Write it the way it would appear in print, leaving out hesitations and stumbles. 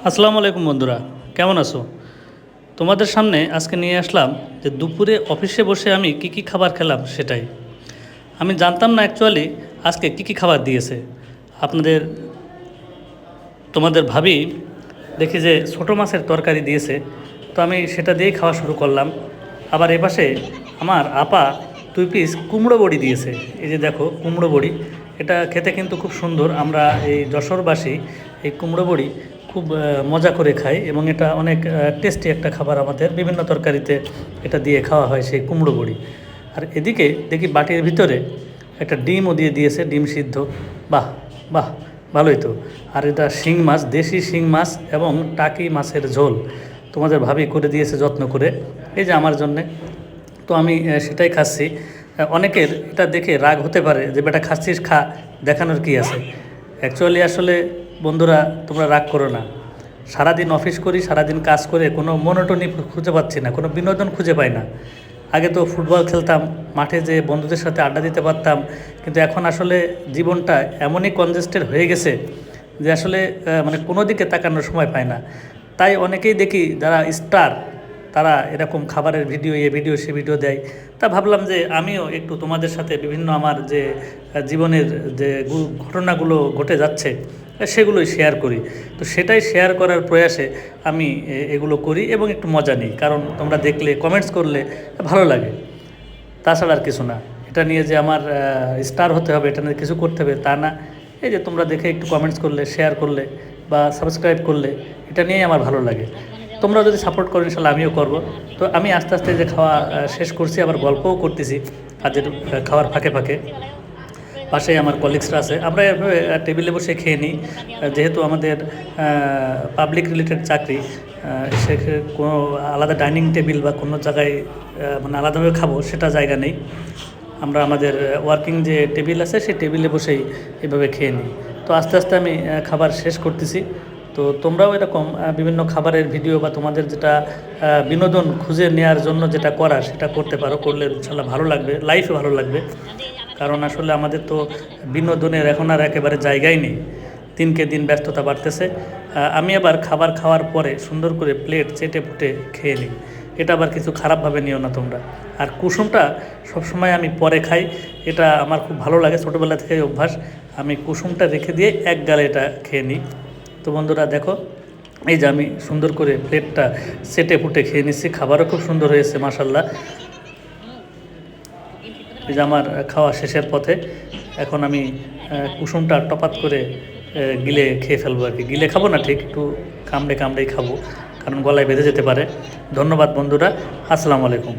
আসসালামু আলাইকুম বন্ধুরা, কেমন আছো? তোমাদের সামনে আজকে নিয়ে আসলাম যে দুপুরে অফিসে বসে আমি কি খাবার খেলাম সেটাই। আমি জানতাম না অ্যাকচুয়ালি আজকে কি খাবার দিয়েছে আপনাদের। তোমাদের ভাবি দেখি যে ছোটো মাছের তরকারি দিয়েছে, তো আমি সেটা দিয়েই খাওয়া শুরু করলাম। আবার এপাশে আমার আপা 2 পিস কুমড়ো বড়ি দিয়েছে। এই যে দেখো কুমড়ো বড়ি, এটা খেতে কিন্তু খুব সুন্দর। আমরা এই যশোরবাসী এই কুমড়ো বড়ি খুব মজা করে খাই এবং এটা অনেক টেস্টি একটা খাবার। আমাদের বিভিন্ন তরকারিতে এটা দিয়ে খাওয়া হয় সেই কুমড়ো বড়ি। আর এদিকে দেখি বাটির ভিতরে একটা ডিমও দিয়ে দিয়েছে, ডিম সিদ্ধ। বাহ বাহ, ভালোই তো। আর এটা শিং মাছ, দেশি শিং মাছ এবং টাকি মাছের ঝোল তোমাদের ভাবি করে দিয়েছে যত্ন করে, এই যে আমার জন্যে। তো আমি সেটাই খাচ্ছি। অনেকের এটা দেখে রাগ হতে পারে যে বেটা খাচ্ছিস, খা, দেখানোর কি আছে। অ্যাকচুয়ালি আসলে বন্ধুরা তোমরা রাগ করো না। সারাদিন অফিস করি, সারাদিন কাজ করে কোনো মনোটনি খুঁজে পাচ্ছি না, কোনো বিনোদন খুঁজে পাই না। আগে তো ফুটবল খেলতাম, মাঠে যে বন্ধুদের সাথে আড্ডা দিতে পারতাম, কিন্তু এখন আসলে জীবনটা এমনই কনজেস্টেড হয়ে গেছে যে আসলে মানে কোনো দিকে তাকানোর সময় পায় না। তাই অনেকেই দেখি যারা স্টার, তারা এরকম খাবারের ভিডিও, এ ভিডিও সে ভিডিও দেয়। তা ভাবলাম যে আমিও একটু তোমাদের সাথে বিভিন্ন আমার যে জীবনের যে ঘটনাগুলো ঘটে যাচ্ছে সেগুলোই শেয়ার করি। তো সেটাই শেয়ার করার প্রয়াসে আমি এগুলো করি এবং একটু মজা নিই, কারণ তোমরা দেখলে, কমেন্টস করলে ভালো লাগে। তাছাড়া আর কিছু না। এটা নিয়ে যে আমার স্টার হতে হবে, এটা নিয়ে কিছু করতে হবে তা না। এই যে তোমরা দেখে একটু কমেন্টস করলে, শেয়ার করলে বা সাবস্ক্রাইব করলে, এটা নিয়েই আমার ভালো লাগে। তোমরা যদি সাপোর্ট করো ইনশাল্লাহ আমিও করব। তো আমি আস্তে আস্তে যে খাওয়া শেষ করছি, আবার গল্পও করতেছি কাজের খাওয়ার ফাঁকে ফাঁকে। পাশে আমার কলিগসরা আছে, আমরা এভাবে টেবিলে বসে খেয়ে নিই। যেহেতু আমাদের পাবলিক রিলেটেড চাকরি, সে কোনো আলাদা ডাইনিং টেবিল বা কোনো জায়গায় মানে আলাদাভাবে খাবো সেটা জায়গা নেই। আমরা আমাদের ওয়ার্কিং যে টেবিল আছে সেই টেবিলে বসেই এভাবে খেয়ে নিই। তো আস্তে আস্তে আমি খাবার শেষ করতেছি। তো তোমরাও এরকম বিভিন্ন খাবারের ভিডিও বা তোমাদের যেটা বিনোদন খুঁজে নেওয়ার জন্য যেটা করার সেটা করতে পারো, করলে ইনশাল্লাহ ভালো লাগবে, লাইফে ভালো লাগবে। কারণ আসলে আমাদের তো বিনোদনের এখন আর একেবারে জায়গাই নেই, দিনকে দিন ব্যস্ততা বাড়তেছে। আমি আবার খাবার খাওয়ার পরে সুন্দর করে প্লেট চেটে ফুটে খেয়ে নিই, এটা আবার কিছু খারাপভাবে নিও না তোমরা। আর কুসুমটা সবসময় আমি পরে খাই, এটা আমার খুব ভালো লাগে, ছোটোবেলা থেকে অভ্যাস। আমি কুসুমটা রেখে দিয়ে এক গালে এটা খেয়ে নিই। তো বন্ধুরা দেখো, এই যে আমি সুন্দর করে প্লেটটা চেটে ফুটে খেয়ে নিচ্ছি, খাবারও খুব সুন্দর হয়েছে মাশাল্লাহ। এই যে আমার খাওয়া শেষের পথে, এখন আমি কুসুমটা টপাত করে গিলে খেয়ে ফেলবো আর কি। গিলে খাবো না, ঠিক একটু কামড়ে কামড়েই খাবো, কারণ গলায় বেঁধে যেতে পারে। ধন্যবাদ বন্ধুরা, আসসালামু আলাইকুম।